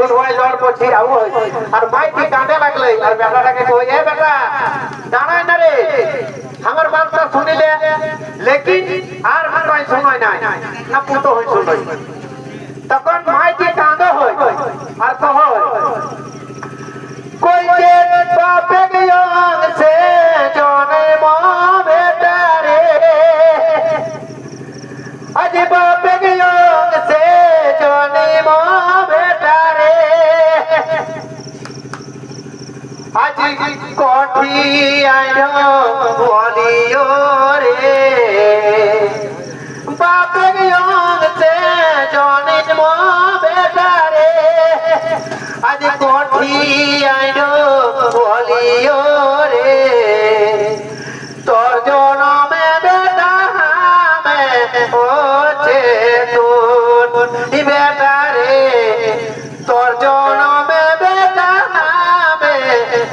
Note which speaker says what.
Speaker 1: ধোয়ায় জ্বর পড়ছি আর মাইটি কাঁদে লাগলে আর বেটাটাকে কই এ বেটা দাঁড়ায় না রে আমার বার্তা শুনিলে লেকিন আর কই শুনাই নাই না পুতো হই শুনাই তখন মাইটি কাঁদে হয় আর কহ कोई के बापे गयों से जोने माँ बेटा रे आज बापे गयों से जोने माँ बेटा रे आज कोठी आयो बोलियो रे बापे गयों से जोने माँ बेटा रे आज कोठी आयो बोलियो रे तोर जनम बेटा में होचे तोर बेटा रे तोर जनम बेटा में